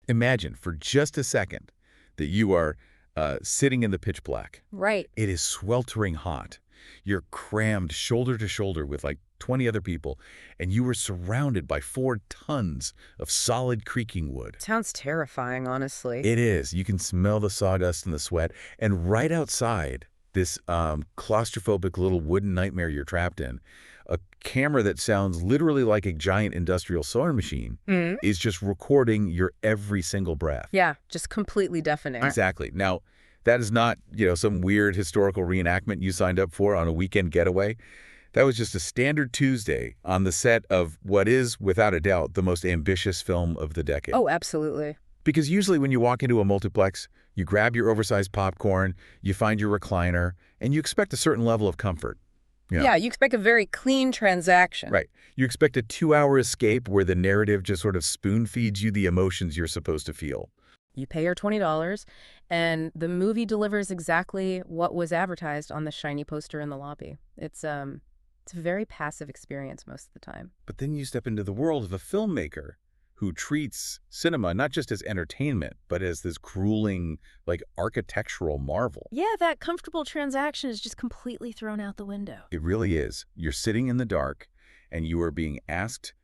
Imagine for just a second that you are sitting in the pitch black. Right. It is sweltering hot. You're crammed shoulder to shoulder with like 20 other people, and you were surrounded by 4 tons of solid creaking wood. Sounds terrifying, honestly. It is. You can smell the sawdust and the sweat, and right outside this claustrophobic little wooden nightmare you're trapped in, a camera that sounds literally like a giant industrial sewing machine is just recording your every single breath. Yeah, just completely deafening. Exactly. Now, that is not, some weird historical reenactment you signed up for on a weekend getaway. That was just a standard Tuesday on the set of what is, without a doubt, the most ambitious film of the decade. Oh, absolutely. Because usually when you walk into a multiplex, you grab your oversized popcorn, you find your recliner, and you expect a certain level of comfort. Yeah, you expect a very clean transaction. Right. You expect a 2-hour escape where the narrative just sort of spoon-feeds you the emotions you're supposed to feel. You pay your $20, and the movie delivers exactly what was advertised on the shiny poster in the lobby. It's a very passive experience most of the time. But then you step into the world of a filmmaker who treats cinema not just as entertainment, but as this grueling, architectural marvel. Yeah, that comfortable transaction is just completely thrown out the window. It really is. You're sitting in the dark, and you are being asked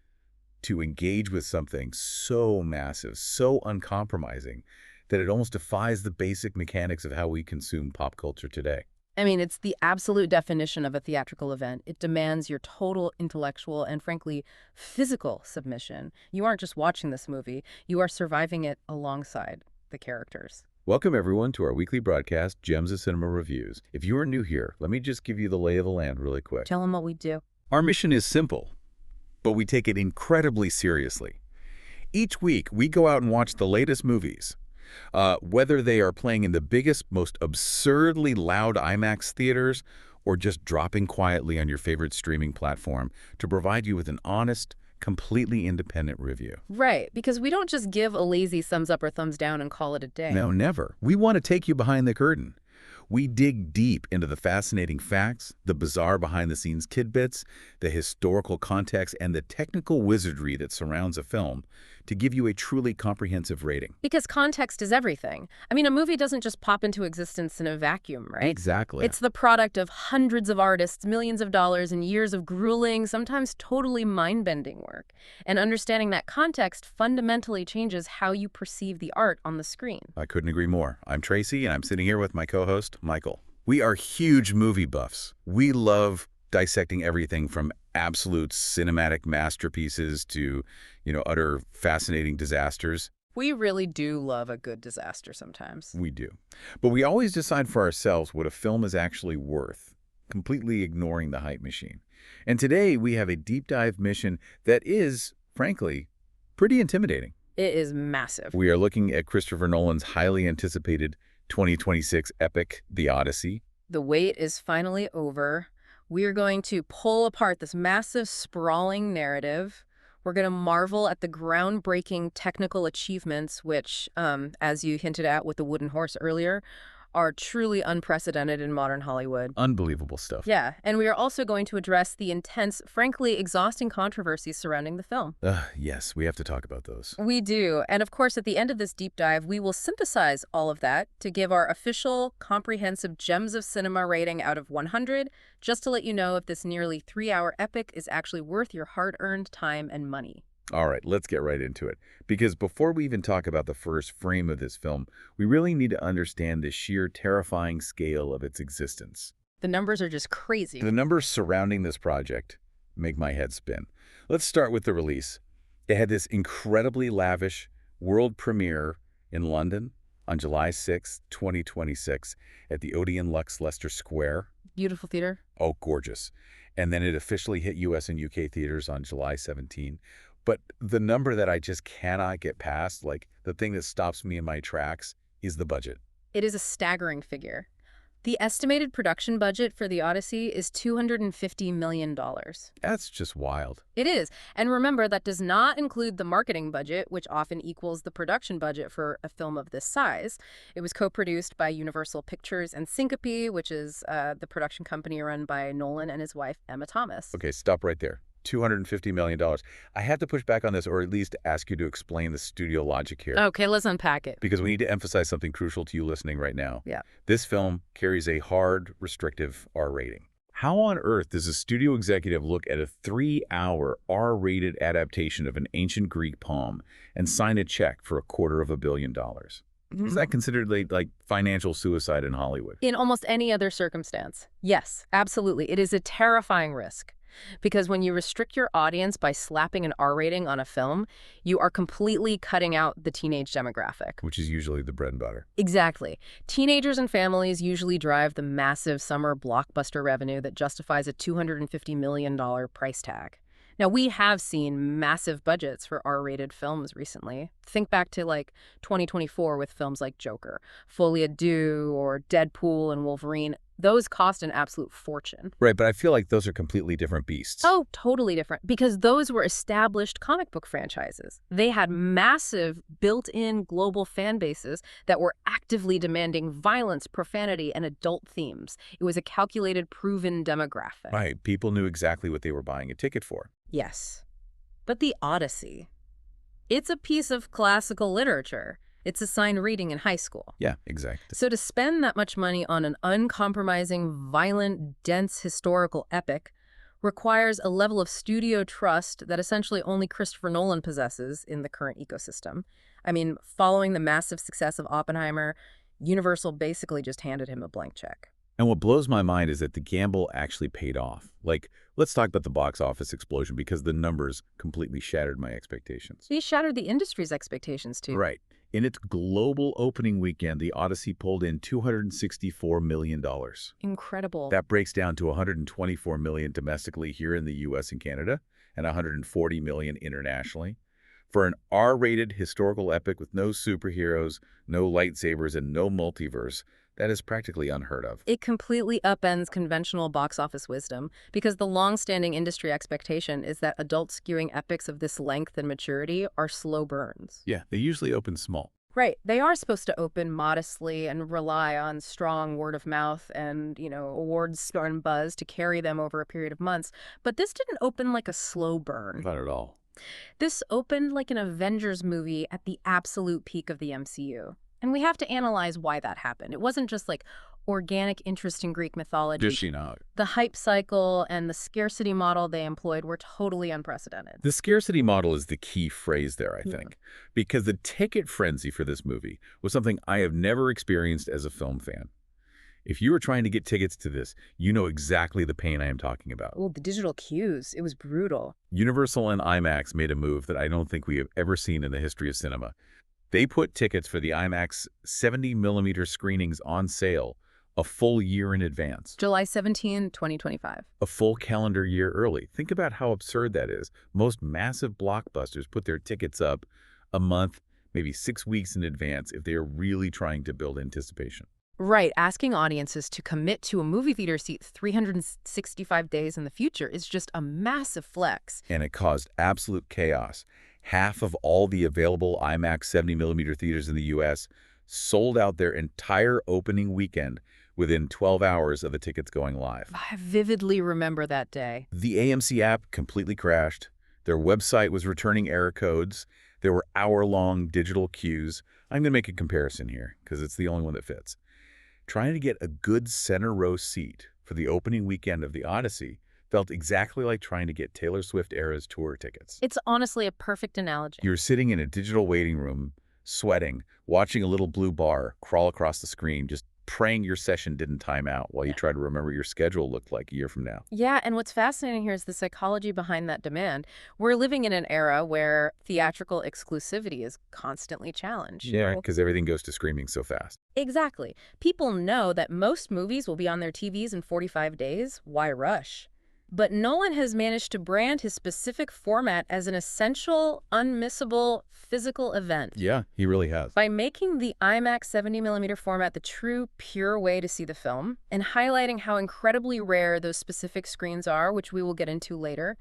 to engage with something so massive, so uncompromising, that it almost defies the basic mechanics of how we consume pop culture today. I mean, it's the absolute definition of a theatrical event. It demands your total intellectual and, frankly, physical submission. You aren't just watching this movie. You are surviving it alongside the characters. Welcome, everyone, to our weekly broadcast, Gems of Cinema Reviews. If you are new here, let me just give you the lay of the land really quick. Tell them what we do. Our mission is simple, but we take it incredibly seriously. Each week, we go out and watch the latest movies. Whether they are playing in the biggest, most absurdly loud IMAX theaters or just dropping quietly on your favorite streaming platform to provide you with an honest, completely independent review. Right, because we don't just give a lazy thumbs up or thumbs down and call it a day. No, never. We want to take you behind the curtain. We dig deep into the fascinating facts, the bizarre behind-the-scenes tidbits, the historical context, and the technical wizardry that surrounds a film to give you a truly comprehensive rating. Because context is everything. I mean, a movie doesn't just pop into existence in a vacuum, right? Exactly. It's the product of hundreds of artists, millions of dollars, and years of grueling, sometimes totally mind-bending work. And understanding that context fundamentally changes how you perceive the art on the screen. I couldn't agree more. I'm Tracy, and I'm sitting here with my co-host, Michael. We are huge movie buffs. We love dissecting everything from absolute cinematic masterpieces to, utter fascinating disasters. We really do love a good disaster sometimes. We do. But we always decide for ourselves what a film is actually worth, completely ignoring the hype machine. And today we have a deep dive mission that is, frankly, pretty intimidating. It is massive. We are looking at Christopher Nolan's highly anticipated 2026 epic, The Odyssey. The wait is finally over. We are going to pull apart this massive, sprawling narrative. We're going to marvel at the groundbreaking technical achievements, which, as you hinted at with the wooden horse earlier, are truly unprecedented in modern Hollywood. Unbelievable stuff. Yeah, and we are also going to address the intense, frankly exhausting controversies surrounding the film. Yes, we have to talk about those. We do. And of course, at the end of this deep dive, we will synthesize all of that to give our official, comprehensive Gems of Cinema rating out of 100, just to let you know if this nearly 3-hour epic is actually worth your hard-earned time and money. All right, let's get right into it. Because before we even talk about the first frame of this film, we really need to understand the sheer terrifying scale of its existence. The numbers are just crazy. The numbers surrounding this project make my head spin. Let's start with the release. It had this incredibly lavish world premiere in London on July 6, 2026 at the Odeon Lux Leicester Square. Beautiful theater. Oh, gorgeous. And then it officially hit US and UK theaters on July 17. But the number that I just cannot get past, the thing that stops me in my tracks, is the budget. It is a staggering figure. The estimated production budget for the Odyssey is $250 million. That's just wild. It is. And remember, that does not include the marketing budget, which often equals the production budget for a film of this size. It was co-produced by Universal Pictures and Syncope, which is the production company run by Nolan and his wife, Emma Thomas. Okay, stop right there. $250 million. I have to push back on this, or at least ask you to explain the studio logic here. Okay, let's unpack it. Because we need to emphasize something crucial to you listening right now. Yeah. This film carries a hard, restrictive R rating. How on earth does a studio executive look at a 3-hour R-rated adaptation of an ancient Greek poem and sign a check for $250 million? Is that considered like financial suicide in Hollywood? In almost any other circumstance. Yes, absolutely. It is a terrifying risk. Because when you restrict your audience by slapping an R rating on a film, you are completely cutting out the teenage demographic. Which is usually the bread and butter. Exactly. Teenagers and families usually drive the massive summer blockbuster revenue that justifies a $250 million price tag. Now, we have seen massive budgets for R-rated films recently. Think back to, 2024 with films like Joker, Folie à Deux, or Deadpool and Wolverine. Those cost an absolute fortune. Right, but I feel like those are completely different beasts. Oh, totally different, because those were established comic book franchises. They had massive built-in global fan bases that were actively demanding violence, profanity, and adult themes. It was a calculated, proven demographic. Right, people knew exactly what they were buying a ticket for. Yes. But the Odyssey, it's a piece of classical literature. It's assigned reading in high school. Yeah, exactly. So to spend that much money on an uncompromising, violent, dense historical epic requires a level of studio trust that essentially only Christopher Nolan possesses in the current ecosystem. I mean, following the massive success of Oppenheimer, Universal basically just handed him a blank check. And what blows my mind is that the gamble actually paid off. Let's talk about the box office explosion, because the numbers completely shattered my expectations. He shattered the industry's expectations, too. Right. In its global opening weekend, the Odyssey pulled in $264 million. Incredible. That breaks down to $124 million domestically here in the U.S. and Canada, and $140 million internationally. For an R-rated historical epic with no superheroes, no lightsabers, and no multiverse, that is practically unheard of. It completely upends conventional box office wisdom, because the long-standing industry expectation is that adult-skewing epics of this length and maturity are slow burns. Yeah, they usually open small. Right. They are supposed to open modestly and rely on strong word of mouth and, awards and buzz to carry them over a period of months. But this didn't open like a slow burn. Not at all. This opened like an Avengers movie at the absolute peak of the MCU. And we have to analyze why that happened. It wasn't just organic interest in Greek mythology. Just, The hype cycle and the scarcity model they employed were totally unprecedented. The scarcity model is the key phrase there, I think, because the ticket frenzy for this movie was something I have never experienced as a film fan. If you were trying to get tickets to this, you know exactly the pain I am talking about. Oh, the digital queues. It was brutal. Universal and IMAX made a move that I don't think we have ever seen in the history of cinema. They put tickets for the IMAX 70mm screenings on sale a full year in advance. July 17, 2025. A full calendar year early. Think about how absurd that is. Most massive blockbusters put their tickets up a month, maybe 6 weeks in advance if they are really trying to build anticipation. Right. Asking audiences to commit to a movie theater seat 365 days in the future is just a massive flex. And it caused absolute chaos. Half of all the available IMAX 70mm theaters in the U.S. sold out their entire opening weekend within 12 hours of the tickets going live. I vividly remember that day. The AMC app completely crashed. Their website was returning error codes. There were hour-long digital queues. I'm going to make a comparison here because it's the only one that fits. Trying to get a good center row seat for the opening weekend of the Odyssey felt exactly like trying to get Taylor Swift-era's tour tickets. It's honestly a perfect analogy. You're sitting in a digital waiting room, sweating, watching a little blue bar crawl across the screen, just praying your session didn't time out while you try to remember your schedule looked like a year from now. Yeah, and what's fascinating here is the psychology behind that demand. We're living in an era where theatrical exclusivity is constantly challenged. Yeah, because everything goes to streaming so fast. Exactly. People know that most movies will be on their TVs in 45 days. Why rush? But Nolan has managed to brand his specific format as an essential, unmissable, physical event. Yeah, he really has. By making the IMAX 70mm format the true, pure way to see the film, and highlighting how incredibly rare those specific screens are, which we will get into later,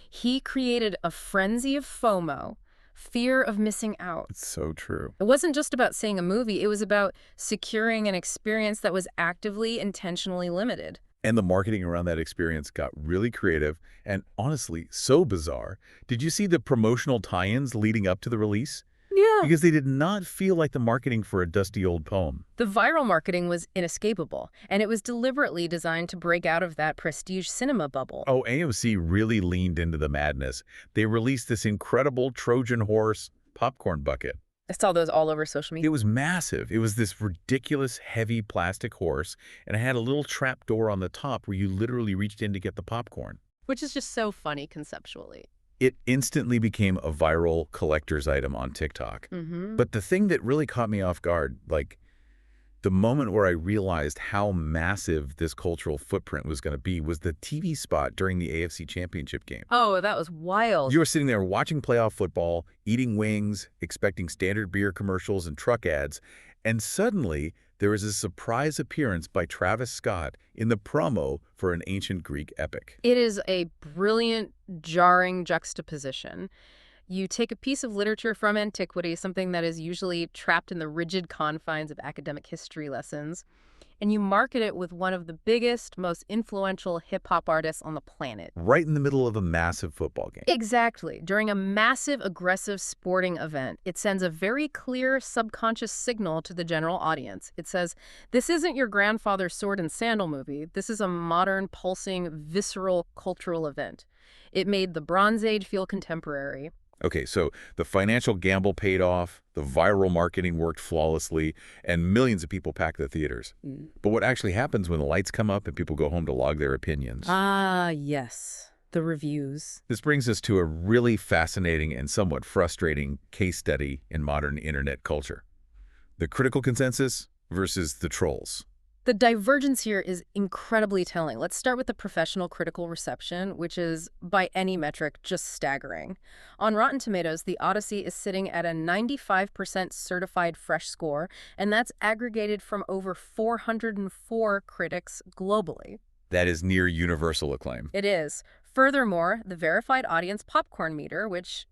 he created a frenzy of FOMO, fear of missing out. It's so true. It wasn't just about seeing a movie, it was about securing an experience that was actively, intentionally limited. And the marketing around that experience got really creative and honestly so bizarre. Did you see the promotional tie-ins leading up to the release? Yeah. Because they did not feel like the marketing for a dusty old poem. The viral marketing was inescapable, and it was deliberately designed to break out of that prestige cinema bubble. Oh, AMC really leaned into the madness. They released this incredible Trojan horse popcorn bucket. I saw those all over social media. It was massive. It was this ridiculous, heavy plastic horse, and it had a little trap door on the top where you literally reached in to get the popcorn. Which is just so funny conceptually. It instantly became a viral collector's item on TikTok. But the thing that really caught me off guard, like the moment where I realized how massive this cultural footprint was going to be, was the TV spot during the AFC Championship game. Oh, that was wild. You were sitting there watching playoff football, eating wings, expecting standard beer commercials and truck ads, and suddenly there was a surprise appearance by Travis Scott in the promo for an ancient Greek epic. It is a brilliant, jarring juxtaposition. You take a piece of literature from antiquity, something that is usually trapped in the rigid confines of academic history lessons, and you market it with one of the biggest, most influential hip-hop artists on the planet. Right in the middle of a massive football game. Exactly. During a massive, aggressive sporting event, it sends a very clear subconscious signal to the general audience. It says, this isn't your grandfather's sword and sandal movie. This is a modern, pulsing, visceral cultural event. It made the Bronze Age feel contemporary. Okay, so the financial gamble paid off, the viral marketing worked flawlessly, and millions of people packed the theaters. But what actually happens when the lights come up and people go home to log their opinions? Ah, yes. The reviews. This brings us to a really fascinating and somewhat frustrating case study in modern internet culture. The critical consensus versus the trolls. The divergence here is incredibly telling. Let's start with the professional critical reception, which is, by any metric, just staggering. On Rotten Tomatoes, the Odyssey is sitting at a 95% certified fresh score, and that's aggregated from over 404 critics globally. That is near universal acclaim. It is. Furthermore, the verified audience popcorn meter, which,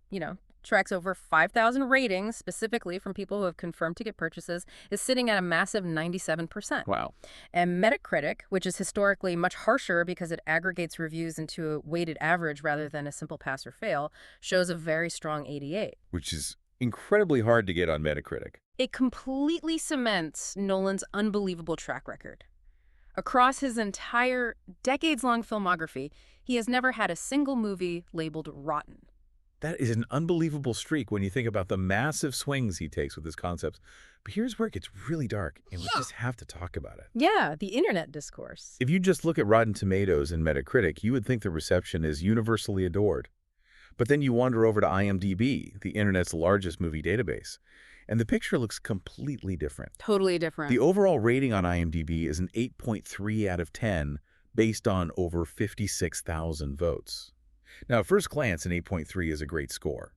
tracks over 5,000 ratings, specifically from people who have confirmed ticket purchases, is sitting at a massive 97%. Wow. And Metacritic, which is historically much harsher because it aggregates reviews into a weighted average rather than a simple pass or fail, shows a very strong 88. Which is incredibly hard to get on Metacritic. It completely cements Nolan's unbelievable track record. Across his entire decades-long filmography, he has never had a single movie labeled rotten. That is an unbelievable streak when you think about the massive swings he takes with his concepts. But here's where it gets really dark, and we just have to talk about it. Yeah, the internet discourse. If you just look at Rotten Tomatoes and Metacritic, you would think the reception is universally adored. But then you wander over to IMDb, the internet's largest movie database, and the picture looks completely different. Totally different. The overall rating on IMDb is an 8.3 out of 10 based on over 56,000 votes. Now, at first glance, an 8.3 is a great score.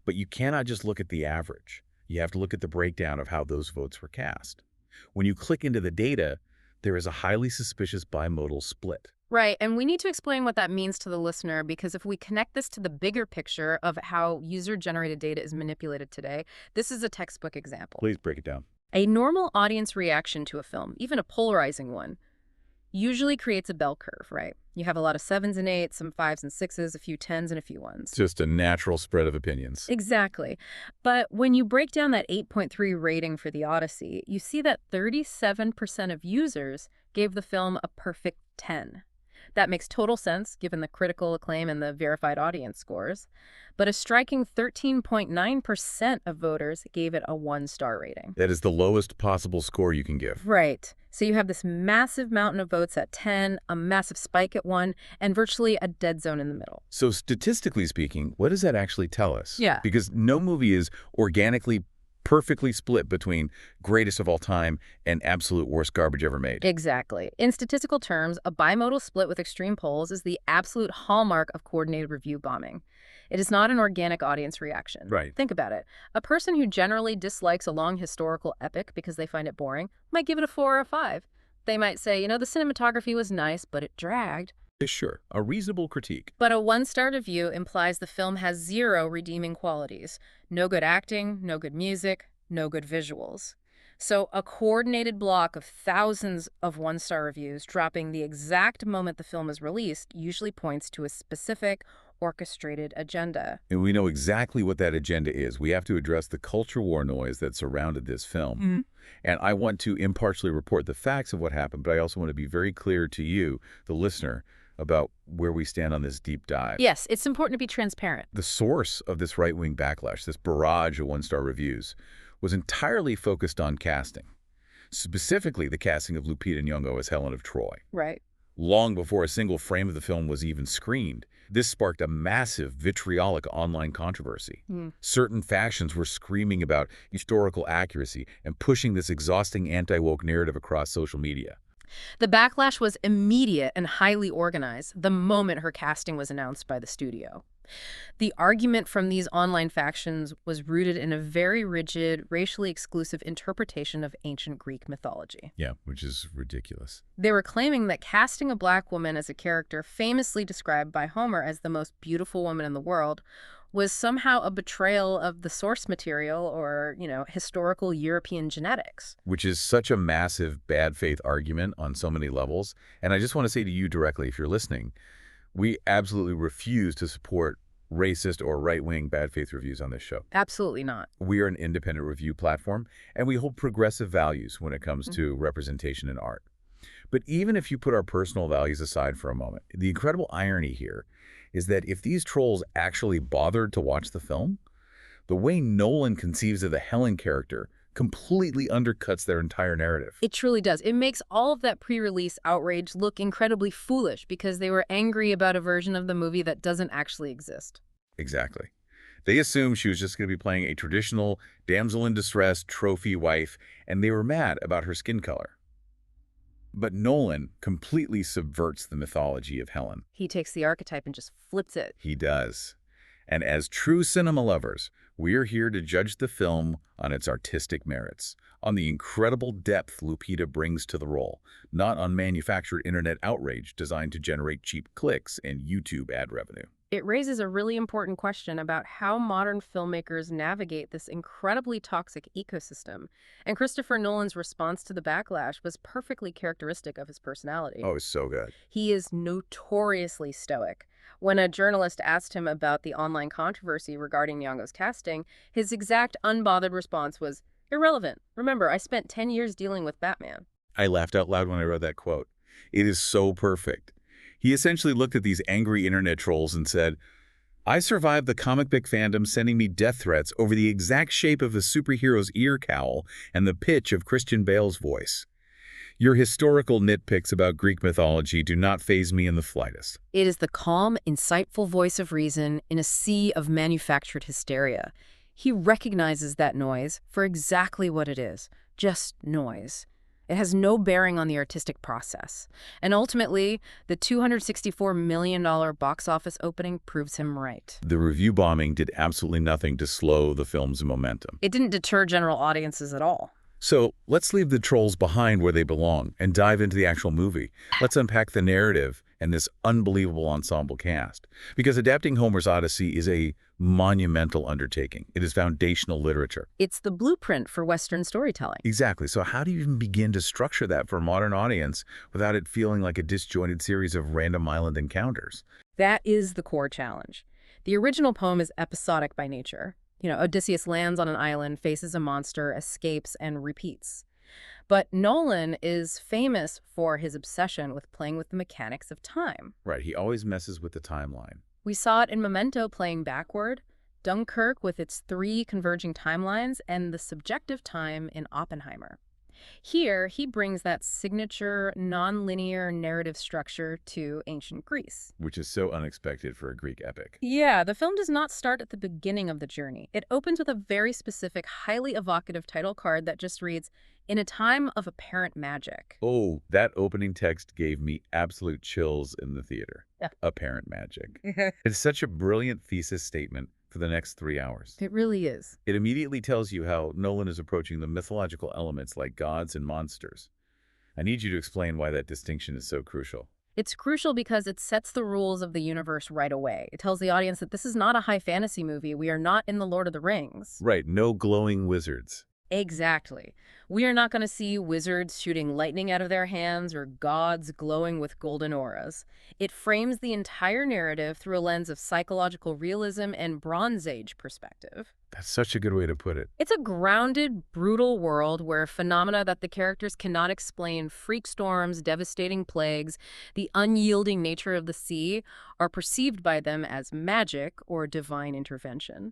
But you cannot just look at the average. You have to look at the breakdown of how those votes were cast. When you click into the data, there is a highly suspicious bimodal split. Right, and we need to explain what that means to the listener, because if we connect this to the bigger picture of how user-generated data is manipulated today, this is a textbook example. Please break it down. A normal audience reaction to a film, even a polarizing one, usually creates a bell curve, right? You have a lot of 7s and 8s, some 5s and 6s, a few 10s and a few 1s. Just a natural spread of opinions. Exactly. But when you break down that 8.3 rating for the Odyssey, you see that 37% of users gave the film a perfect 10. That makes total sense, given the critical acclaim and the verified audience scores. But a striking 13.9% of voters gave it a 1-star rating. That is the lowest possible score you can give. Right. So you have this massive mountain of votes at 10, a massive spike at 1, and virtually a dead zone in the middle. So statistically speaking, what does that actually tell us? Yeah. Because no movie is organically perfectly split between greatest of all time and absolute worst garbage ever made. Exactly. In statistical terms, a bimodal split with extreme poles is the absolute hallmark of coordinated review bombing. It is not an organic audience reaction. Right. Think about it. A person who generally dislikes a long historical epic because they find it boring might give it a 4 or a 5. They might say, the cinematography was nice, but it dragged. Sure, a reasonable critique. But a one-star review implies the film has 0 redeeming qualities. No good acting, no good music, no good visuals. So a coordinated block of thousands of one-star reviews dropping the exact moment the film is released usually points to a specific orchestrated agenda. And we know exactly what that agenda is. We have to address the culture war noise that surrounded this film. And I want to impartially report the facts of what happened, but I also want to be very clear to you, the listener, about where we stand on this deep dive. Yes, it's important to be transparent. The source of this right-wing backlash, this barrage of one-star reviews, was entirely focused on casting, specifically the casting of Lupita Nyong'o as Helen of Troy. Right. Long before a single frame of the film was even screened, this sparked a massive vitriolic online controversy. Certain factions were screaming about historical accuracy and pushing this exhausting anti-woke narrative across social media. The backlash was immediate and highly organized the moment her casting was announced by the studio. The argument from these online factions was rooted in a very rigid, racially exclusive interpretation of ancient Greek mythology. Yeah, which is ridiculous. They were claiming that casting a black woman as a character famously described by Homer as the most beautiful woman in the world was somehow a betrayal of the source material or, historical European genetics. Which is such a massive bad faith argument on so many levels. And I just want to say to you directly, if you're listening, we absolutely refuse to support racist or right-wing bad faith reviews on this show. Absolutely not. We are an independent review platform, and we hold progressive values when it comes to representation in art. But even if you put our personal values aside for a moment, the incredible irony here is that if these trolls actually bothered to watch the film, the way Nolan conceives of the Helen character completely undercuts their entire narrative. It truly does. It makes all of that pre-release outrage look incredibly foolish because they were angry about a version of the movie that doesn't actually exist. Exactly. They assumed she was just going to be playing a traditional damsel in distress trophy wife, and they were mad about her skin color. But Nolan completely subverts the mythology of Helen. He takes the archetype and just flips it. He does. And as true cinema lovers, we're here to judge the film on its artistic merits, on the incredible depth Lupita brings to the role, not on manufactured internet outrage designed to generate cheap clicks and YouTube ad revenue. It raises a really important question about how modern filmmakers navigate this incredibly toxic ecosystem. And Christopher Nolan's response to the backlash was perfectly characteristic of his personality. Oh, it's so good. He is notoriously stoic. When a journalist asked him about the online controversy regarding Nyong'o's casting, his exact unbothered response was, "Irrelevant. Remember, I spent 10 years dealing with Batman." I laughed out loud when I read that quote. It is so perfect. He essentially looked at these angry internet trolls and said, I survived the comic book fandom sending me death threats over the exact shape of a superhero's ear cowl and the pitch of Christian Bale's voice. Your historical nitpicks about Greek mythology do not faze me in the slightest. It is the calm, insightful voice of reason in a sea of manufactured hysteria. He recognizes that noise for exactly what it is, just noise. It has no bearing on the artistic process. And ultimately, the $264 million box office opening proves him right. The review bombing did absolutely nothing to slow the film's momentum. It didn't deter general audiences at all. So let's leave the trolls behind where they belong and dive into the actual movie. Let's unpack the narrative and this unbelievable ensemble cast. Because adapting Homer's Odyssey is a monumental undertaking. It is foundational literature. It's the blueprint for Western storytelling. Exactly. So how do you even begin to structure that for a modern audience without it feeling like a disjointed series of random island encounters? That is the core challenge. The original poem is episodic by nature. Odysseus lands on an island, faces a monster, escapes, and repeats. But Nolan is famous for his obsession with playing with the mechanics of time. Right, he always messes with the timeline. We saw it in Memento playing backward, Dunkirk with its 3 converging timelines, and the subjective time in Oppenheimer. Here, he brings that signature, non-linear narrative structure to ancient Greece. Which is so unexpected for a Greek epic. Yeah, the film does not start at the beginning of the journey. It opens with a very specific, highly evocative title card that just reads, "In a time of apparent magic." Oh, that opening text gave me absolute chills in the theater. Yeah. Apparent magic. It's such a brilliant thesis statement for the next 3 hours. It really is. It immediately tells you how Nolan is approaching the mythological elements like gods and monsters. I need you to explain why that distinction is so crucial. It's crucial because it sets the rules of the universe right away. It tells the audience that this is not a high fantasy movie. We are not in the Lord of the Rings. Right, no glowing wizards. Exactly. We are not going to see wizards shooting lightning out of their hands or gods glowing with golden auras. It frames the entire narrative through a lens of psychological realism and Bronze Age perspective. That's such a good way to put it. It's a grounded, brutal world where phenomena that the characters cannot explain, freak storms, devastating plagues, the unyielding nature of the sea, are perceived by them as magic or divine intervention.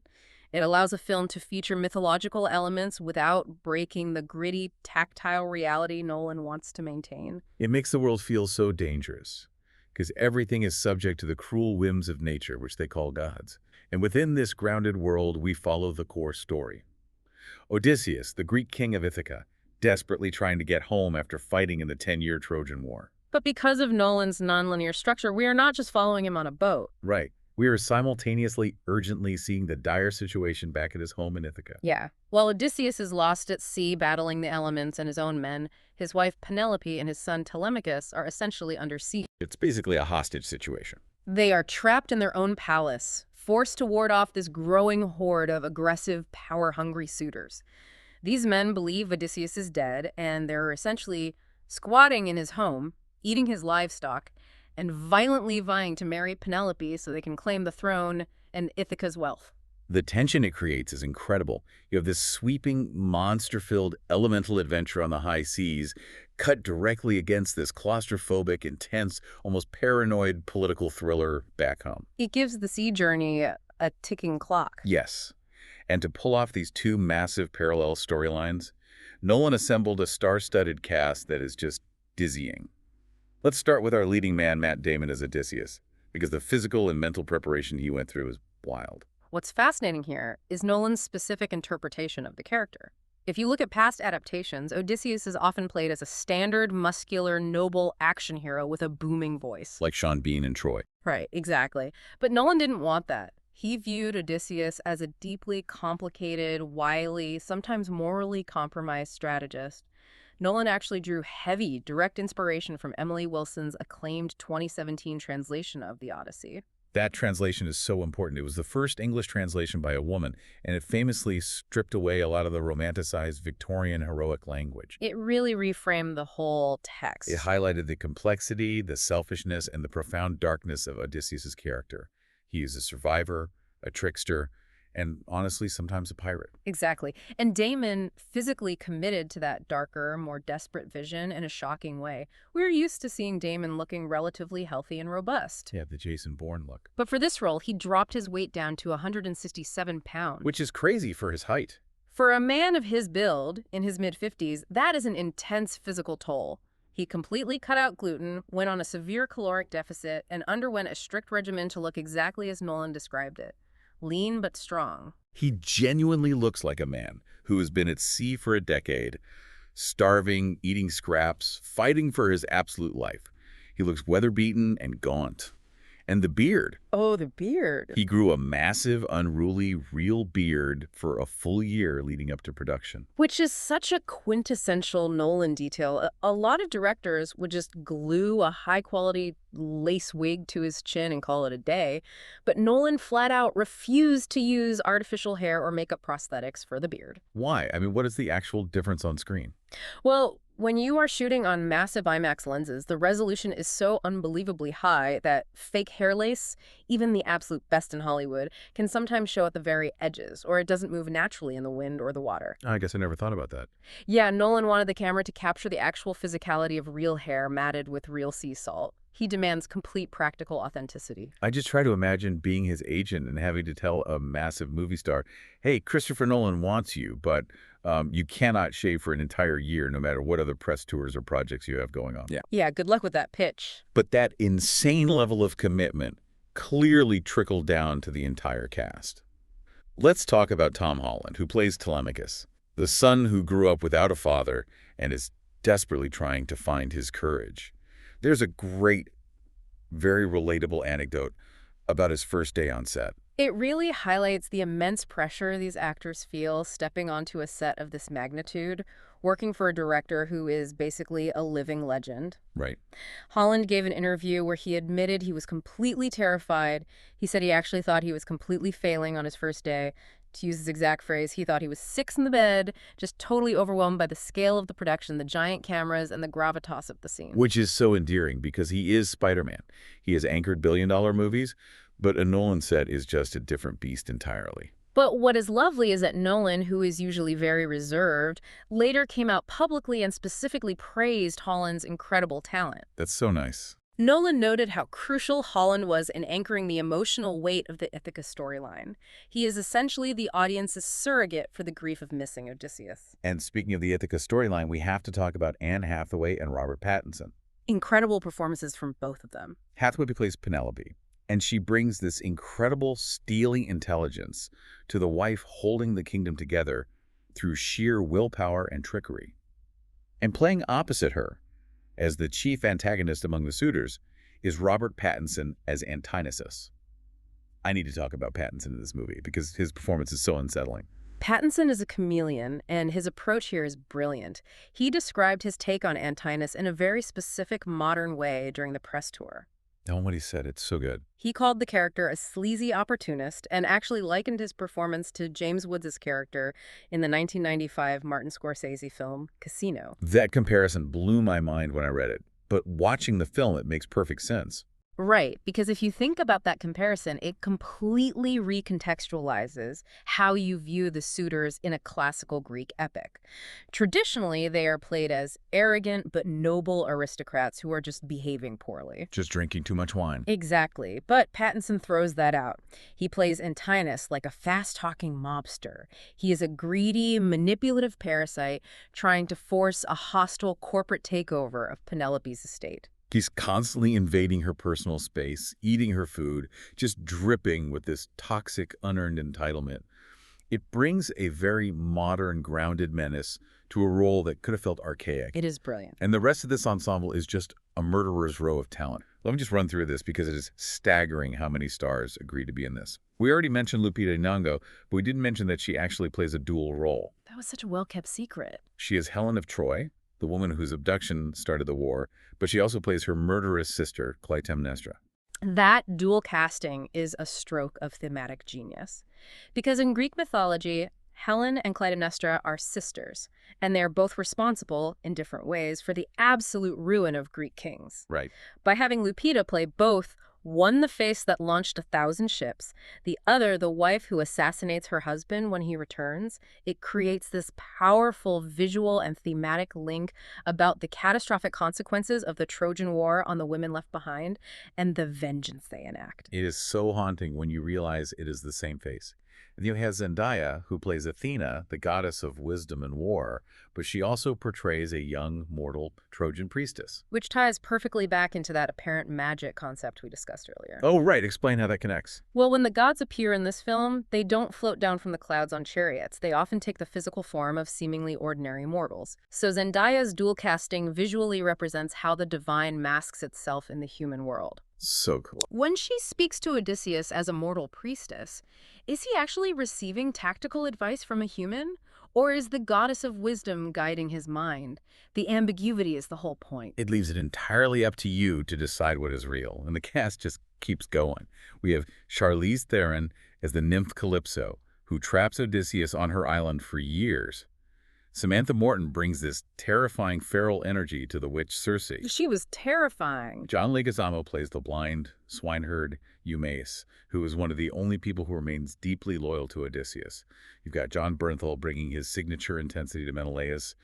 It allows a film to feature mythological elements without breaking the gritty, tactile reality Nolan wants to maintain. It makes the world feel so dangerous, because everything is subject to the cruel whims of nature, which they call gods. And within this grounded world, we follow the core story. Odysseus, the Greek king of Ithaca, desperately trying to get home after fighting in the 10-year Trojan War. But because of Nolan's nonlinear structure, we are not just following him on a boat. Right. We are simultaneously, urgently seeing the dire situation back at his home in Ithaca. Yeah. While Odysseus is lost at sea battling the elements and his own men, his wife Penelope and his son Telemachus are essentially under siege. It's basically a hostage situation. They are trapped in their own palace, forced to ward off this growing horde of aggressive, power-hungry suitors. These men believe Odysseus is dead, and they're essentially squatting in his home, eating his livestock, and violently vying to marry Penelope so they can claim the throne and Ithaca's wealth. The tension it creates is incredible. You have this sweeping, monster-filled elemental adventure on the high seas cut directly against this claustrophobic, intense, almost paranoid political thriller back home. It gives the sea journey a ticking clock. Yes. And to pull off these two massive parallel storylines, Nolan assembled a star-studded cast that is just dizzying. Let's start with our leading man, Matt Damon, as Odysseus, because the physical and mental preparation he went through is wild. What's fascinating here is Nolan's specific interpretation of the character. If you look at past adaptations, Odysseus is often played as a standard, muscular, noble action hero with a booming voice. Like Sean Bean in Troy. Right, exactly. But Nolan didn't want that. He viewed Odysseus as a deeply complicated, wily, sometimes morally compromised strategist. Nolan actually drew heavy, direct inspiration from Emily Wilson's acclaimed 2017 translation of the Odyssey. That translation is so important. It was the first English translation by a woman, and it famously stripped away a lot of the romanticized Victorian heroic language. It really reframed the whole text. It highlighted the complexity, the selfishness, and the profound darkness of Odysseus' character. He is a survivor, a trickster, and honestly, sometimes a pirate. Exactly. And Damon physically committed to that darker, more desperate vision in a shocking way. We're used to seeing Damon looking relatively healthy and robust. Yeah, the Jason Bourne look. But for this role, he dropped his weight down to 167 pounds. Which is crazy for his height. For a man of his build, in his mid-50s, that is an intense physical toll. He completely cut out gluten, went on a severe caloric deficit, and underwent a strict regimen to look exactly as Nolan described it. Lean but strong. He genuinely looks like a man who has been at sea for a decade, starving, eating scraps, fighting for his absolute life. He looks weather-beaten and gaunt. And the beard. Oh, the beard. He grew a massive, unruly, real beard for a full year leading up to production. Which is such a quintessential Nolan detail. A lot of directors would just glue a high-quality lace wig to his chin and call it a day. But Nolan flat out refused to use artificial hair or makeup prosthetics for the beard. Why? I mean, what is the actual difference on screen? Well, when you are shooting on massive IMAX lenses, the resolution is so unbelievably high that fake hair lace, even the absolute best in Hollywood, can sometimes show at the very edges, or it doesn't move naturally in the wind or the water. I guess I never thought about that. Yeah, Nolan wanted the camera to capture the actual physicality of real hair matted with real sea salt. He demands complete practical authenticity. I just try to imagine being his agent and having to tell a massive movie star, hey, Christopher Nolan wants you, but You cannot shave for an entire year, no matter what other press tours or projects you have going on. Yeah, good luck with that pitch. But that insane level of commitment clearly trickled down to the entire cast. Let's talk about Tom Holland, who plays Telemachus, the son who grew up without a father and is desperately trying to find his courage. There's a great, very relatable anecdote about his first day on set. It really highlights the immense pressure these actors feel stepping onto a set of this magnitude, working for a director who is basically a living legend. Right. Holland gave an interview where he admitted he was completely terrified. He said he actually thought he was completely failing on his first day. To use his exact phrase, he thought he was sick in the bed, just totally overwhelmed by the scale of the production, the giant cameras, and the gravitas of the scene. Which is so endearing because he is Spider-Man. He has anchored billion-dollar movies, but a Nolan set is just a different beast entirely. But what is lovely is that Nolan, who is usually very reserved, later came out publicly and specifically praised Holland's incredible talent. That's so nice. Nolan noted how crucial Holland was in anchoring the emotional weight of the Ithaca storyline. He is essentially the audience's surrogate for the grief of missing Odysseus. And speaking of the Ithaca storyline, we have to talk about Anne Hathaway and Robert Pattinson. Incredible performances from both of them. Hathaway plays Penelope, and she brings this incredible steely intelligence to the wife holding the kingdom together through sheer willpower and trickery. And playing opposite her, as the chief antagonist among the suitors, is Robert Pattinson as Antinesis. I need to talk about Pattinson in this movie because his performance is so unsettling. Pattinson is a chameleon, and his approach here is brilliant. He described his take on Antinous in a very specific modern way during the press tour. Tell him what he said. It's so good. He called the character a sleazy opportunist and actually likened his performance to James Woods' character in the 1995 Martin Scorsese film Casino. That comparison blew my mind when I read it, but watching the film, it makes perfect sense. Right, because if you think about that comparison, it completely recontextualizes how you view the suitors in a classical Greek epic. Traditionally, they are played as arrogant but noble aristocrats who are just behaving poorly. Just drinking too much wine. Exactly, but Pattinson throws that out. He plays Antinous like a fast-talking mobster. He is a greedy, manipulative parasite trying to force a hostile corporate takeover of Penelope's estate. He's constantly invading her personal space, eating her food, just dripping with this toxic, unearned entitlement. It brings a very modern, grounded menace to a role that could have felt archaic. It is brilliant. And the rest of this ensemble is just a murderer's row of talent. Let me just run through this because it is staggering how many stars agree to be in this. We already mentioned Lupita Nyong'o, but we didn't mention that she actually plays a dual role. That was such a well-kept secret. She is Helen of Troy, the woman whose abduction started the war, but she also plays her murderous sister, Clytemnestra. That dual casting is a stroke of thematic genius. Because in Greek mythology, Helen and Clytemnestra are sisters, and they are both responsible, in different ways, for the absolute ruin of Greek kings. Right. By having Lupita play both, one the face that launched 1,000 ships, the other the wife who assassinates her husband when he returns, it creates this powerful visual and thematic link about the catastrophic consequences of the Trojan War on the women left behind and the vengeance they enact. It is so haunting when you realize it is the same face. And you have Zendaya, who plays Athena, the goddess of wisdom and war, but she also portrays a young, mortal Trojan priestess. Which ties perfectly back into that apparent magic concept we discussed earlier. Oh, right. Explain how that connects. Well, when the gods appear in this film, they don't float down from the clouds on chariots. They often take the physical form of seemingly ordinary mortals. So Zendaya's dual casting visually represents how the divine masks itself in the human world. So cool. When she speaks to Odysseus as a mortal priestess, is he actually receiving tactical advice from a human? Or is the goddess of wisdom guiding his mind? The ambiguity is the whole point. It leaves it entirely up to you to decide what is real, and the cast just keeps going. We have Charlize Theron as the nymph Calypso, who traps Odysseus on her island for years. Samantha Morton brings this terrifying feral energy to the witch Circe. She was terrifying. John Leguizamo plays the blind swineherd Eumaeus, who is one of the only people who remains deeply loyal to Odysseus. You've got John Bernthal bringing his signature intensity to Menelaus.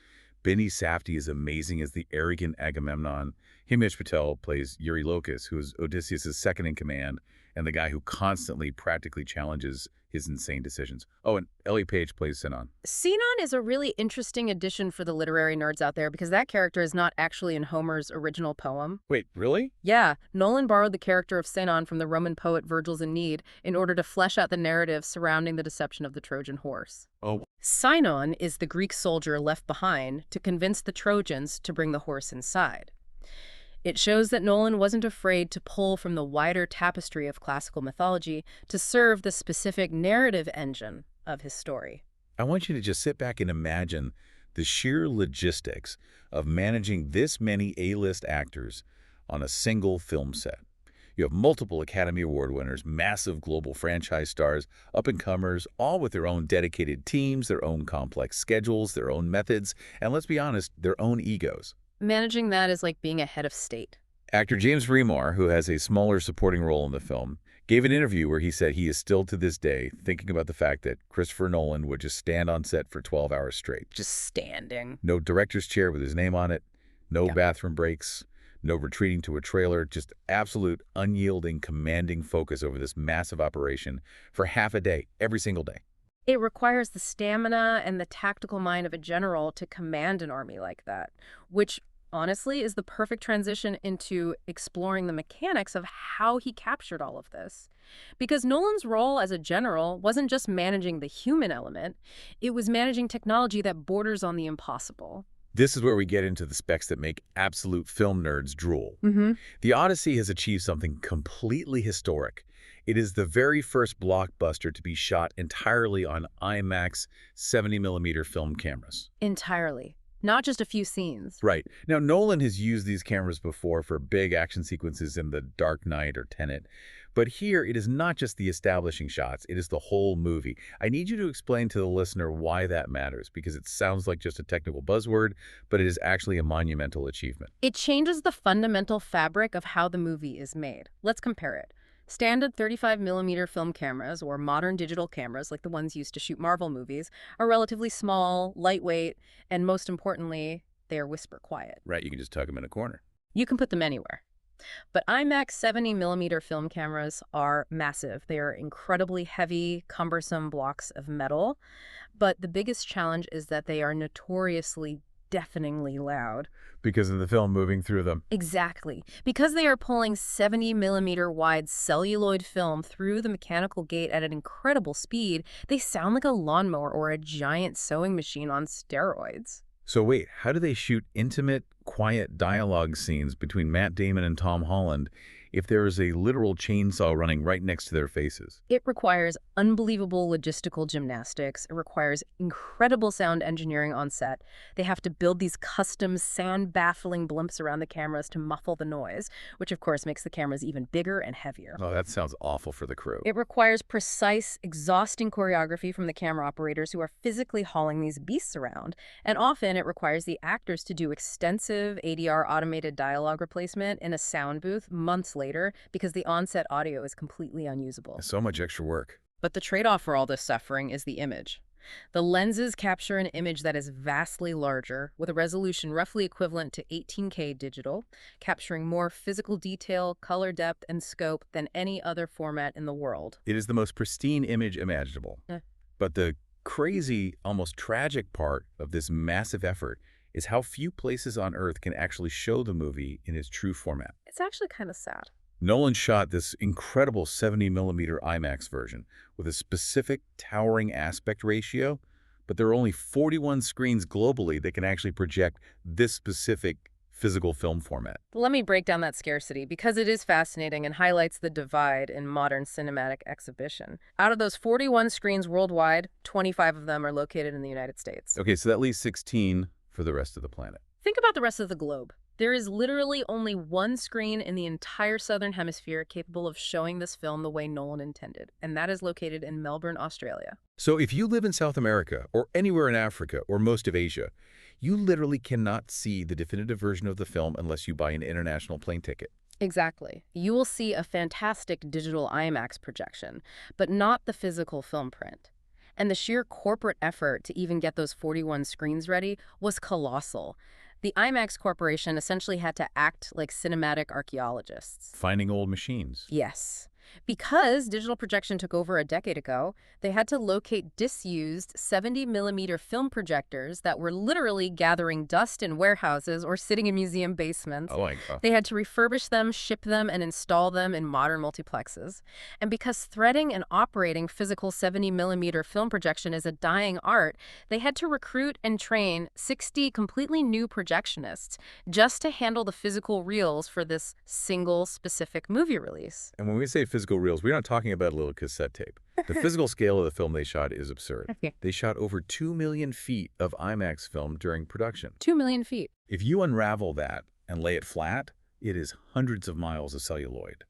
Benny Safdie is amazing as the arrogant Agamemnon. Himesh Patel plays Eurylochus, who is Odysseus' second in command and the guy who constantly practically challenges his insane decisions. Oh, and Ellie Page plays Sinon. Sinon is a really interesting addition for the literary nerds out there because that character is not actually in Homer's original poem. Wait, really? Yeah, Nolan borrowed the character of Sinon from the Roman poet Virgil's Aeneid in order to flesh out the narrative surrounding the deception of the Trojan horse. Oh, Sinon is the Greek soldier left behind to convince the Trojans to bring the horse inside. It shows that Nolan wasn't afraid to pull from the wider tapestry of classical mythology to serve the specific narrative engine of his story. I want you to just sit back and imagine the sheer logistics of managing this many A-list actors on a single film set. You have multiple Academy Award winners, massive global franchise stars, up-and-comers, all with their own dedicated teams, their own complex schedules, their own methods, and let's be honest, their own egos. Managing that is like being a head of state. Actor James Remar, who has a smaller supporting role in the film, gave an interview where he said he is still to this day thinking about the fact that Christopher Nolan would just stand on set for 12 hours straight. Just standing. No director's chair with his name on it, no bathroom breaks, no retreating to a trailer, just absolute, unyielding, commanding focus over this massive operation for half a day, every single day. It requires the stamina and the tactical mind of a general to command an army like that, which honestly is the perfect transition into exploring the mechanics of how he captured all of this. Because Nolan's role as a general wasn't just managing the human element, it was managing technology that borders on the impossible. This is where we get into the specs that make absolute film nerds drool. The Odyssey has achieved something completely historic. It is the very first blockbuster to be shot entirely on IMAX 70mm film cameras. Entirely. Not just a few scenes. Right. Now, Nolan has used these cameras before for big action sequences in The Dark Knight or Tenet. But here, it is not just the establishing shots, it is the whole movie. I need you to explain to the listener why that matters, because it sounds like just a technical buzzword, but it is actually a monumental achievement. It changes the fundamental fabric of how the movie is made. Let's compare it. Standard 35mm film cameras, or modern digital cameras like the ones used to shoot Marvel movies, are relatively small, lightweight, and most importantly, they are whisper quiet. Right, you can just tuck them in a corner. You can put them anywhere. But IMAX 70mm film cameras are massive. They are incredibly heavy, cumbersome blocks of metal. But the biggest challenge is that they are notoriously deafeningly loud. Because of the film moving through them. Exactly. Because they are pulling 70mm wide celluloid film through the mechanical gate at an incredible speed, they sound like a lawnmower or a giant sewing machine on steroids. So wait, how do they shoot intimate, quiet dialogue scenes between Matt Damon and Tom Holland if there is a literal chainsaw running right next to their faces? It requires unbelievable logistical gymnastics. It requires incredible sound engineering on set. They have to build these custom sound-baffling blimps around the cameras to muffle the noise, which of course makes the cameras even bigger and heavier. Oh, that sounds awful for the crew. It requires precise, exhausting choreography from the camera operators who are physically hauling these beasts around. And often it requires the actors to do extensive ADR automated dialogue replacement in a sound booth months later because the on-set audio is completely unusable. So much extra work. But the trade-off for all this suffering is the image. The lenses capture an image that is vastly larger, with a resolution roughly equivalent to 18K digital, capturing more physical detail, color depth, and scope than any other format in the world. It is the most pristine image imaginable. But the crazy, almost tragic part of this massive effort is how few places on Earth can actually show the movie in its true format. It's actually kind of sad. Nolan shot this incredible 70mm IMAX version with a specific towering aspect ratio, but there are only 41 screens globally that can actually project this specific physical film format. Let me break down that scarcity because it is fascinating and highlights the divide in modern cinematic exhibition. Out of those 41 screens worldwide, 25 of them are located in the United States. Okay, so that leaves 16 for the rest of the planet. Think about the rest of the globe. There is literally only one screen in the entire Southern Hemisphere capable of showing this film the way Nolan intended, and that is located in Melbourne, Australia. So if you live in South America, or anywhere in Africa, or most of Asia, you literally cannot see the definitive version of the film unless you buy an international plane ticket. Exactly. You will see a fantastic digital IMAX projection, but not the physical film print. And the sheer corporate effort to even get those 41 screens ready was colossal. The IMAX Corporation essentially had to act like cinematic archaeologists. Finding old machines. Yes. Because digital projection took over a decade ago, they had to locate disused 70 millimeter film projectors that were literally gathering dust in warehouses or sitting in museum basements. Oh my God. They had to refurbish them, ship them, and install them in modern multiplexes. And because threading and operating physical 70 millimeter film projection is a dying art, they had to recruit and train 60 completely new projectionists just to handle the physical reels for this single specific movie release. And when we say physical reels, we're not talking about a little cassette tape. The physical scale of the film they shot is absurd. Okay. They shot over 2 million feet of IMAX film during production. 2 million feet. If you unravel that and lay it flat, it is hundreds of miles of celluloid.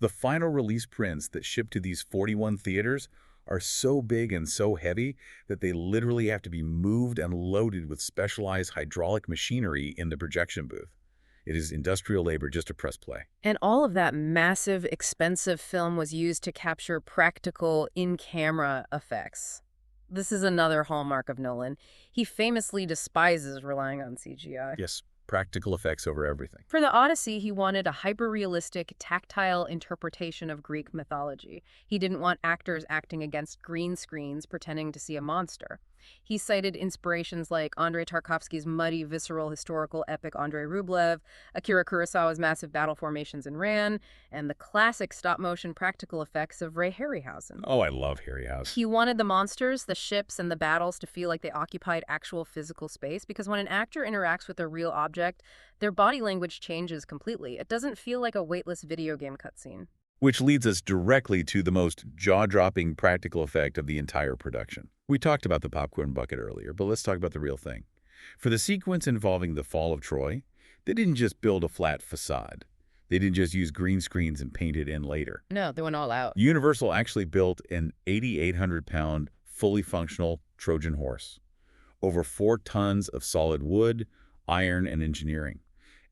The final release prints that ship to these 41 theaters are so big and so heavy that they literally have to be moved and loaded with specialized hydraulic machinery in the projection booth. It is industrial labor just to press play. And all of that massive, expensive film was used to capture practical, in-camera effects. This is another hallmark of Nolan. He famously despises relying on CGI. Yes, practical effects over everything. For the Odyssey, he wanted a hyper-realistic, tactile interpretation of Greek mythology. He didn't want actors acting against green screens pretending to see a monster. He cited inspirations like Andrei Tarkovsky's muddy, visceral, historical epic Andrei Rublev, Akira Kurosawa's massive battle formations in Ran, and the classic stop-motion practical effects of Ray Harryhausen. Oh, I love Harryhausen. He wanted the monsters, the ships, and the battles to feel like they occupied actual physical space, because when an actor interacts with a real object, their body language changes completely. It doesn't feel like a weightless video game cutscene. Which leads us directly to the most jaw-dropping practical effect of the entire production. We talked about the popcorn bucket earlier, but let's talk about the real thing. For the sequence involving the fall of Troy, they didn't just build a flat facade. They didn't just use green screens and paint it in later. No, they went all out. Universal actually built an 8,800-pound, fully functional Trojan horse. Over 4 tons of solid wood, iron, and engineering.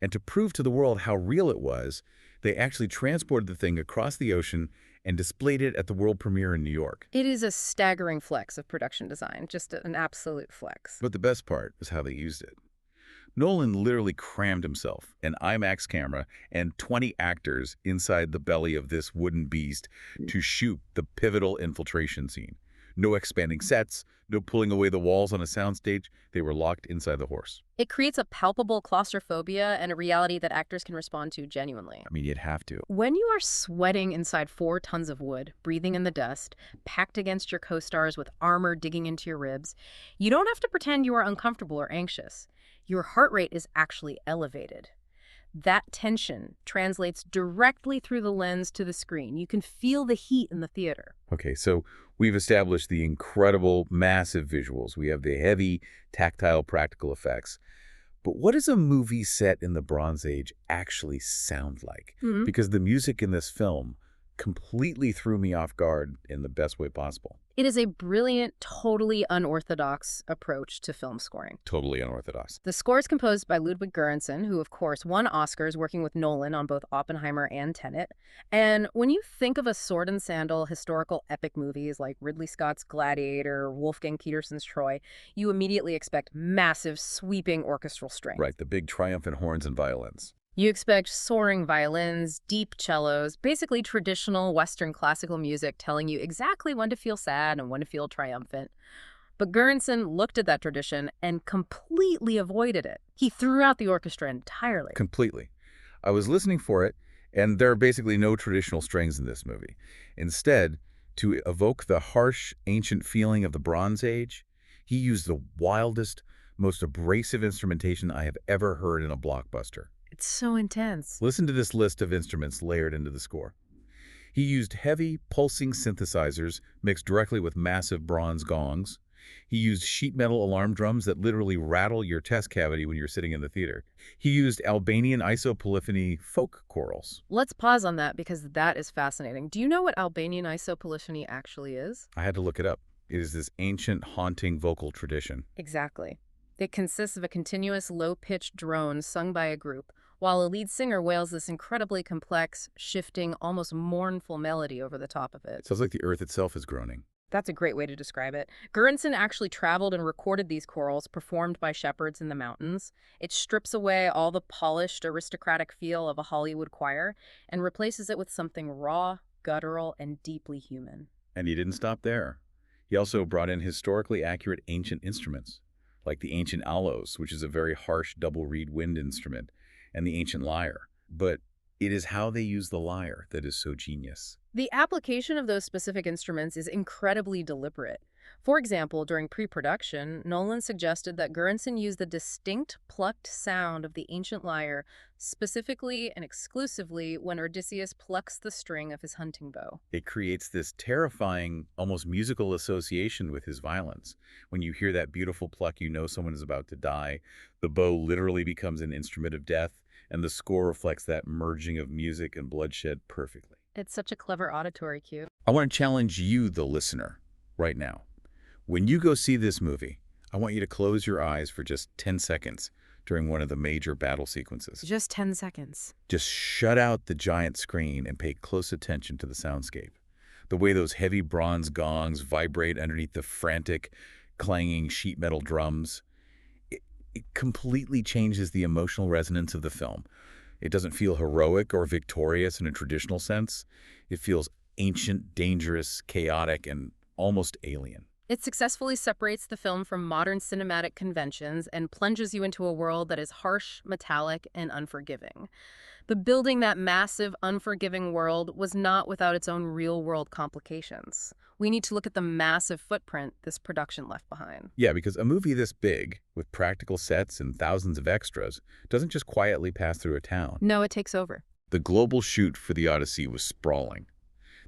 And to prove to the world how real it was, they actually transported the thing across the ocean and displayed it at the world premiere in New York. It is a staggering flex of production design, just an absolute flex. But the best part is how they used it. Nolan literally crammed himself, an IMAX camera, and 20 actors inside the belly of this wooden beast to shoot the pivotal infiltration scene. No expanding sets, no pulling away the walls on a soundstage. They were locked inside the horse. It creates a palpable claustrophobia and a reality that actors can respond to genuinely. I mean, you'd have to. When you are sweating inside 4 tons of wood, breathing in the dust, packed against your co-stars with armor digging into your ribs, you don't have to pretend you are uncomfortable or anxious. Your heart rate is actually elevated. That tension translates directly through the lens to the screen. You can feel the heat in the theater. Okay, so we've established the incredible, massive visuals. We have the heavy, tactile, practical effects. But what does a movie set in the Bronze Age actually sound like? Because the music in this film completely threw me off guard in the best way possible. It is a brilliant, totally unorthodox approach to film scoring. Totally unorthodox. The score is composed by Ludwig Göransson, who of course won Oscars working with Nolan on both Oppenheimer and Tenet. And when you think of a sword and sandal historical epic movies like Ridley Scott's Gladiator or Wolfgang Petersen's Troy, you immediately expect massive, sweeping orchestral strength. Right, the big triumphant horns and violins. You expect soaring violins, deep cellos, basically traditional Western classical music telling you exactly when to feel sad and when to feel triumphant. But Göransson looked at that tradition and completely avoided it. He threw out the orchestra entirely. Completely. I was listening for it, and there are basically no traditional strings in this movie. Instead, to evoke the harsh, ancient feeling of the Bronze Age, he used the wildest, most abrasive instrumentation I have ever heard in a blockbuster. It's so intense. Listen to this list of instruments layered into the score. He used heavy, pulsing synthesizers mixed directly with massive bronze gongs. He used sheet metal alarm drums that literally rattle your chest cavity when you're sitting in the theater. He used Albanian isopolyphony folk chorals. Let's pause on that because that is fascinating. Do you know what Albanian isopolyphony actually is? I had to look it up. It is this ancient, haunting vocal tradition. Exactly. It consists of a continuous low-pitched drone sung by a group, while a lead singer wails this incredibly complex, shifting, almost mournful melody over the top of it. Sounds like the earth itself is groaning. That's a great way to describe it. Göransson actually traveled and recorded these chorals performed by shepherds in the mountains. It strips away all the polished, aristocratic feel of a Hollywood choir and replaces it with something raw, guttural and deeply human. And he didn't stop there. He also brought in historically accurate ancient instruments, like the ancient aloes, which is a very harsh double-reed wind instrument, and the ancient lyre. But it is how they use the lyre that is so genius. The application of those specific instruments is incredibly deliberate. For example, during pre-production, Nolan suggested that Göransson use the distinct plucked sound of the ancient lyre specifically and exclusively when Odysseus plucks the string of his hunting bow. It creates this terrifying, almost musical association with his violence. When you hear that beautiful pluck, you know someone is about to die. The bow literally becomes an instrument of death, and the score reflects that merging of music and bloodshed perfectly. It's such a clever auditory cue. I want to challenge you, the listener, right now. When you go see this movie, I want you to close your eyes for just 10 seconds during one of the major battle sequences. Just 10 seconds. Just shut out the giant screen and pay close attention to the soundscape. The way those heavy bronze gongs vibrate underneath the frantic, clanging sheet metal drums. It completely changes the emotional resonance of the film. It doesn't feel heroic or victorious in a traditional sense. It feels ancient, dangerous, chaotic, and almost alien. It successfully separates the film from modern cinematic conventions and plunges you into a world that is harsh, metallic, and unforgiving. But building that massive, unforgiving world was not without its own real-world complications. We need to look at the massive footprint this production left behind. Yeah, because a movie this big, with practical sets and thousands of extras, doesn't just quietly pass through a town. No, it takes over. The global shoot for the Odyssey was sprawling.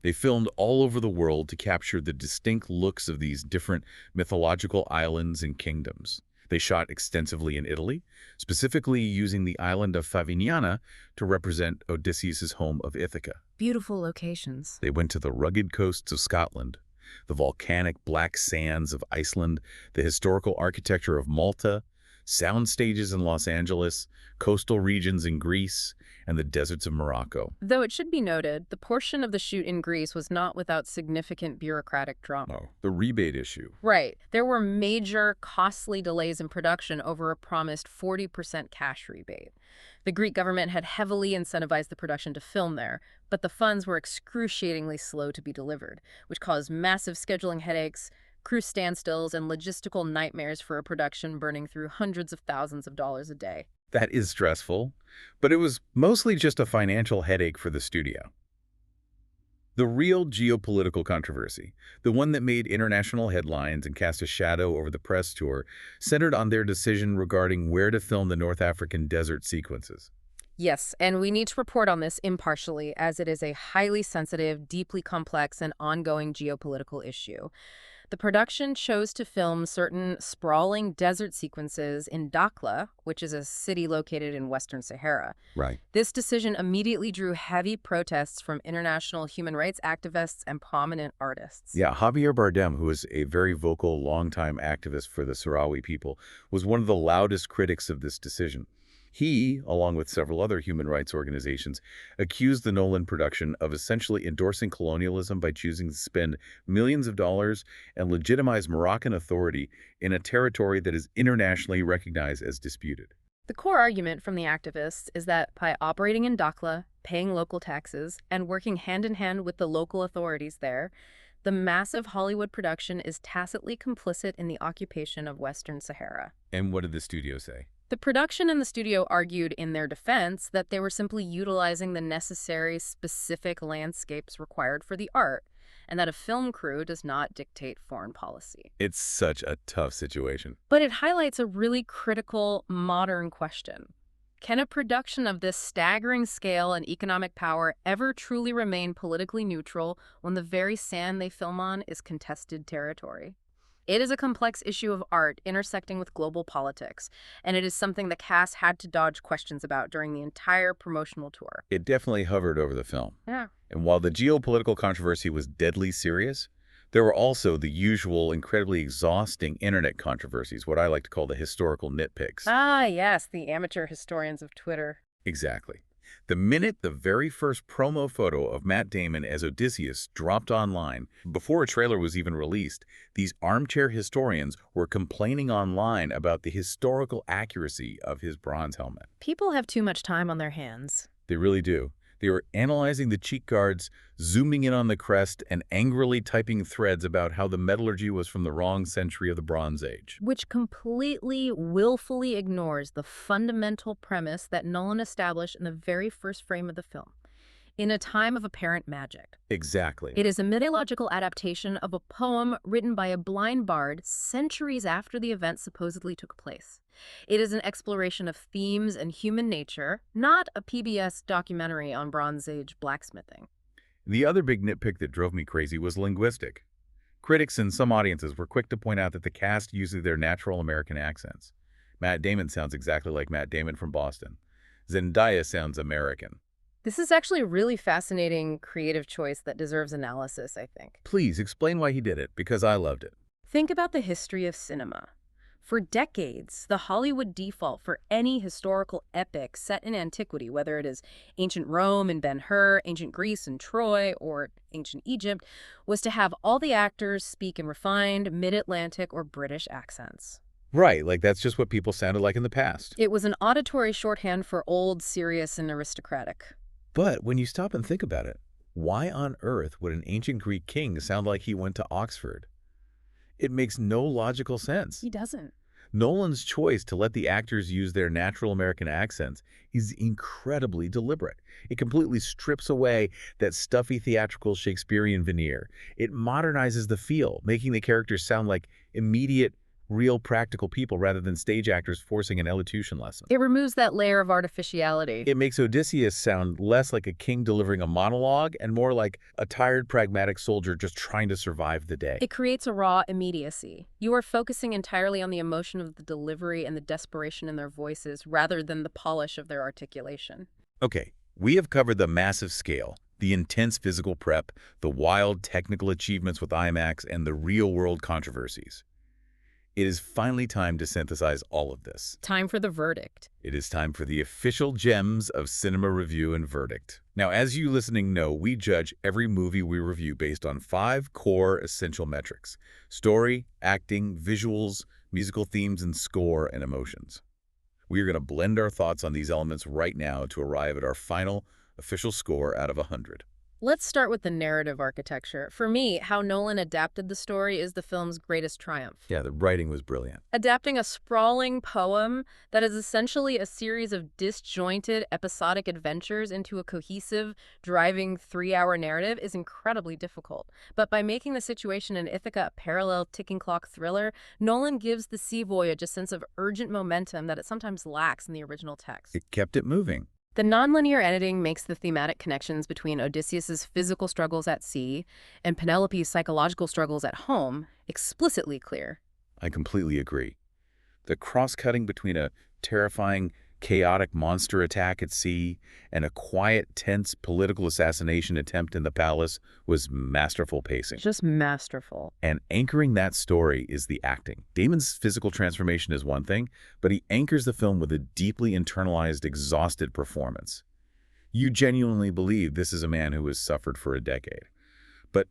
They filmed all over the world to capture the distinct looks of these different mythological islands and kingdoms. They shot extensively in Italy, specifically using the island of Favignana to represent Odysseus' home of Ithaca. Beautiful locations. They went to the rugged coasts of Scotland, the volcanic black sands of Iceland, the historical architecture of Malta, sound stages in Los Angeles, coastal regions in Greece, and the deserts of Morocco. Though it should be noted, the portion of the shoot in Greece was not without significant bureaucratic drama. Oh, the rebate issue. Right. There were major, costly delays in production over a promised 40% cash rebate. The Greek government had heavily incentivized the production to film there, but the funds were excruciatingly slow to be delivered, which caused massive scheduling headaches, crew standstills, and logistical nightmares for a production burning through hundreds of thousands of dollars a day. That is stressful, but it was mostly just a financial headache for the studio. The real geopolitical controversy, the one that made international headlines and cast a shadow over the press tour, centered on their decision regarding where to film the North African desert sequences. Yes, and we need to report on this impartially, as it is a highly sensitive, deeply complex, and ongoing geopolitical issue. The production chose to film certain sprawling desert sequences in Dakhla, which is a city located in Western Sahara. Right. This decision immediately drew heavy protests from international human rights activists and prominent artists. Yeah, Javier Bardem, who is a very vocal, longtime activist for the Sahrawi people, was one of the loudest critics of this decision. He, along with several other human rights organizations, accused the Nolan production of essentially endorsing colonialism by choosing to spend millions of dollars and legitimize Moroccan authority in a territory that is internationally recognized as disputed. The core argument from the activists is that by operating in Dakhla, paying local taxes, and working hand-in-hand with the local authorities there, the massive Hollywood production is tacitly complicit in the occupation of Western Sahara. And what did the studio say? The production and the studio argued in their defense that they were simply utilizing the necessary specific landscapes required for the art, and that a film crew does not dictate foreign policy. It's such a tough situation. But it highlights a really critical modern question. Can a production of this staggering scale and economic power ever truly remain politically neutral when the very sand they film on is contested territory? It is a complex issue of art intersecting with global politics, and it is something the cast had to dodge questions about during the entire promotional tour. It definitely hovered over the film. Yeah. And while the geopolitical controversy was deadly serious, there were also the usual, incredibly exhausting internet controversies, what I like to call the historical nitpicks. Ah, yes, the amateur historians of Twitter. Exactly. The minute the very first promo photo of Matt Damon as Odysseus dropped online, before a trailer was even released, these armchair historians were complaining online about the historical accuracy of his bronze helmet. People have too much time on their hands. They really do. They were analyzing the cheek guards, zooming in on the crest, and angrily typing threads about how the metallurgy was from the wrong century of the Bronze Age. Which completely, willfully ignores the fundamental premise that Nolan established in the very first frame of the film. In a time of apparent magic. Exactly. It is a mythological adaptation of a poem written by a blind bard centuries after the event supposedly took place. It is an exploration of themes and human nature, not a PBS documentary on Bronze Age blacksmithing. The other big nitpick that drove me crazy was linguistic. Critics and some audiences were quick to point out that the cast uses their natural American accents. Matt Damon sounds exactly like Matt Damon from Boston. Zendaya sounds American. This is actually a really fascinating creative choice that deserves analysis, I think. Please explain why he did it, because I loved it. Think about the history of cinema. For decades, the Hollywood default for any historical epic set in antiquity, whether it is ancient Rome and Ben-Hur, ancient Greece and Troy, or ancient Egypt, was to have all the actors speak in refined mid-Atlantic or British accents. Right, like that's just what people sounded like in the past. It was an auditory shorthand for old, serious, and aristocratic. But when you stop and think about it, why on earth would an ancient Greek king sound like he went to Oxford? It makes no logical sense. He doesn't. Nolan's choice to let the actors use their natural American accents is incredibly deliberate. It completely strips away that stuffy theatrical Shakespearean veneer. It modernizes the feel, making the characters sound like immediate, real practical people rather than stage actors forcing an elocution lesson. It removes that layer of artificiality. It makes Odysseus sound less like a king delivering a monologue and more like a tired, pragmatic soldier just trying to survive the day. It creates a raw immediacy. You are focusing entirely on the emotion of the delivery and the desperation in their voices rather than the polish of their articulation. Okay, we have covered the massive scale, the intense physical prep, the wild technical achievements with IMAX, and the real-world controversies. It is finally time to synthesize all of this. Time for the verdict. It is time for the official gems of cinema review and verdict. Now, as you listening know, we judge every movie we review based on 5 core essential metrics: story, acting, visuals, musical themes, and score and emotions. We are going to blend our thoughts on these elements right now to arrive at our final official score out of 100. Let's start with the narrative architecture. For me, how Nolan adapted the story is the film's greatest triumph. Yeah, the writing was brilliant. Adapting a sprawling poem that is essentially a series of disjointed, episodic adventures into a cohesive, driving 3-hour narrative is incredibly difficult. But by making the situation in Ithaca a parallel ticking clock thriller, Nolan gives the sea voyage a sense of urgent momentum that it sometimes lacks in the original text. It kept it moving. The nonlinear editing makes the thematic connections between Odysseus's physical struggles at sea and Penelope's psychological struggles at home explicitly clear. I completely agree. The cross-cutting between a terrifying, chaotic monster attack at sea and a quiet, tense political assassination attempt in the palace was masterful pacing. Just masterful. And anchoring that story is the acting. Damon's physical transformation is one thing, but he anchors the film with a deeply internalized, exhausted performance. You genuinely believe this is a man who has suffered for a decade. But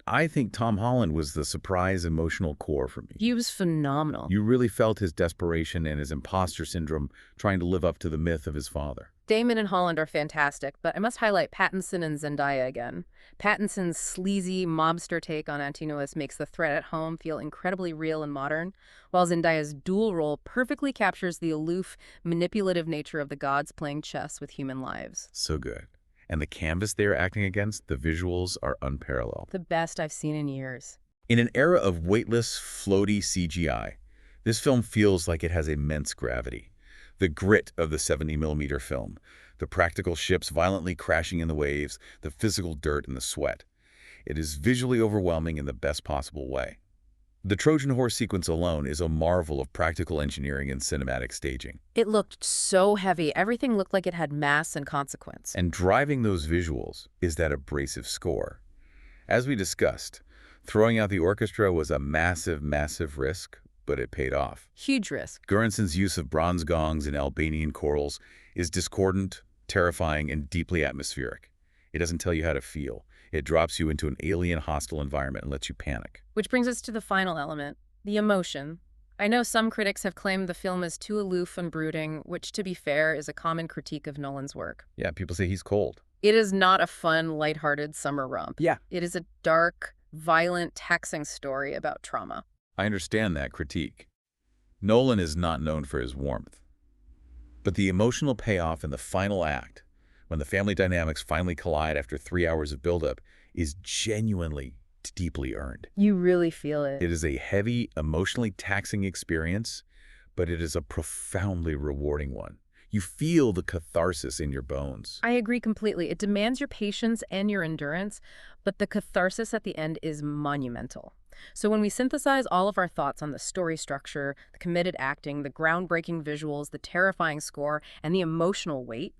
I think Tom Holland was the surprise emotional core for me. He was phenomenal. You really felt his desperation and his imposter syndrome trying to live up to the myth of his father. Damon and Holland are fantastic, but I must highlight Pattinson and Zendaya again. Pattinson's sleazy mobster take on Antinous makes the threat at home feel incredibly real and modern, while Zendaya's dual role perfectly captures the aloof, manipulative nature of the gods playing chess with human lives. So good. And the canvas they are acting against, the visuals are unparalleled. The best I've seen in years. In an era of weightless, floaty CGI, this film feels like it has immense gravity. The grit of the 70mm film, the practical ships violently crashing in the waves, the physical dirt and the sweat. It is visually overwhelming in the best possible way. The Trojan horse sequence alone is a marvel of practical engineering and cinematic staging. It looked so heavy. Everything looked like it had mass and consequence. And driving those visuals is that abrasive score. As we discussed, throwing out the orchestra was a massive, massive risk, but it paid off. Huge risk. Göransson's use of bronze gongs and Albanian chorals is discordant, terrifying, and deeply atmospheric. It doesn't tell you how to feel. It drops you into an alien, hostile environment and lets you panic. Which brings us to the final element, the emotion. I know some critics have claimed the film is too aloof and brooding, which, to be fair, is a common critique of Nolan's work. Yeah, people say he's cold. It is not a fun, lighthearted summer romp. Yeah. It is a dark, violent, taxing story about trauma. I understand that critique. Nolan is not known for his warmth. But the emotional payoff in the final act, when the family dynamics finally collide after 3 hours of buildup, is genuinely deeply earned. You really feel it. It is a heavy, emotionally taxing experience, but it is a profoundly rewarding one. You feel the catharsis in your bones. I agree completely. It demands your patience and your endurance, but the catharsis at the end is monumental. So when we synthesize all of our thoughts on the story structure, the committed acting, the groundbreaking visuals, the terrifying score, and the emotional weight,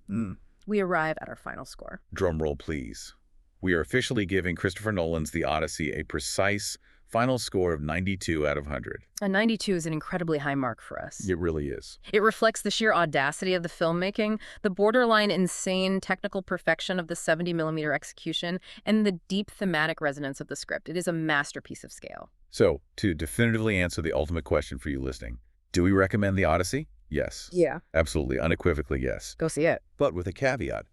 we arrive at our final score. Drum roll, please. We are officially giving Christopher Nolan's The Odyssey a precise final score of 92 out of 100. A 92 is an incredibly high mark for us. It really is. It reflects the sheer audacity of the filmmaking, the borderline insane technical perfection of the 70mm execution, and the deep thematic resonance of the script. It is a masterpiece of scale. So, to definitively answer the ultimate question for you listening, do we recommend The Odyssey? Yes. Yeah. Absolutely, unequivocally yes. Go see it. But with a caveat.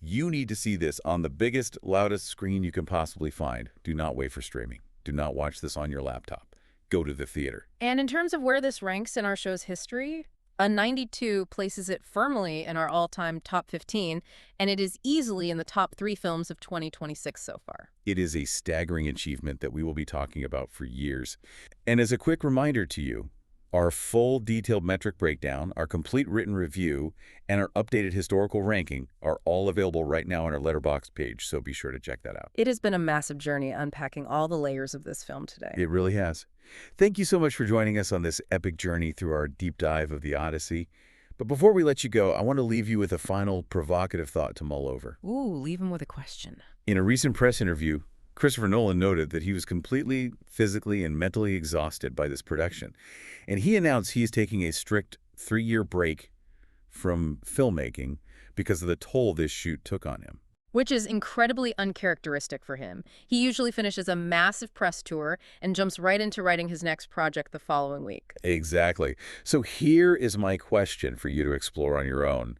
You need to see this on the biggest, loudest screen you can possibly find. Do not wait for streaming. Do not watch this on your laptop. Go to the theater. And in terms of where this ranks in our show's history, a 92 places it firmly in our all-time top 15, and it is easily in the top 3 films of 2026 so far. It is a staggering achievement that we will be talking about for years. And as a quick reminder to you, our full detailed metric breakdown, our complete written review, and our updated historical ranking are all available right now on our Letterboxd page, so be sure to check that out. It has been a massive journey unpacking all the layers of this film today. It really has. Thank you so much for joining us on this epic journey through our deep dive of the Odyssey. But before we let you go, I want to leave you with a final provocative thought to mull over. Ooh, leave him with a question. In a recent press interview, Christopher Nolan noted that he was completely physically and mentally exhausted by this production, and he announced he is taking a strict 3-year break from filmmaking because of the toll this shoot took on him. Which is incredibly uncharacteristic for him. He usually finishes a massive press tour and jumps right into writing his next project the following week. Exactly. So here is my question for you to explore on your own.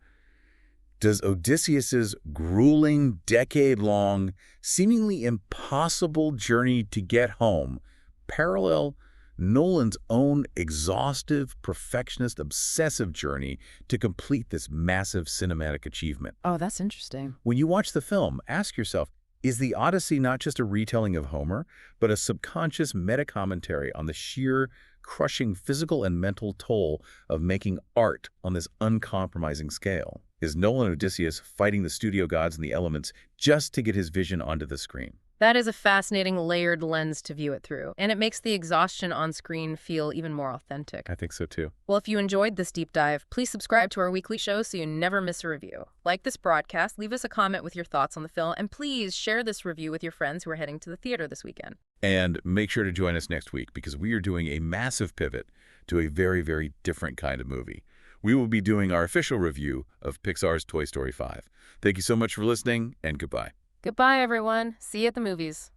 Does Odysseus's grueling, decade-long, seemingly impossible journey to get home parallel Nolan's own exhaustive, perfectionist, obsessive journey to complete this massive cinematic achievement? Oh, that's interesting. When you watch the film, ask yourself, is the Odyssey not just a retelling of Homer, but a subconscious meta-commentary on the sheer, crushing physical and mental toll of making art on this uncompromising scale? Is Nolan Odysseus fighting the studio gods and the elements just to get his vision onto the screen? That is a fascinating layered lens to view it through, and it makes the exhaustion on screen feel even more authentic. I think so too. Well, if you enjoyed this deep dive, please subscribe to our weekly show so you never miss a review. Like this broadcast, leave us a comment with your thoughts on the film, and please share this review with your friends who are heading to the theater this weekend. And make sure to join us next week because we are doing a massive pivot to a very, very different kind of movie. We will be doing our official review of Pixar's Toy Story 5. Thank you so much for listening, and goodbye. Goodbye, everyone. See you at the movies.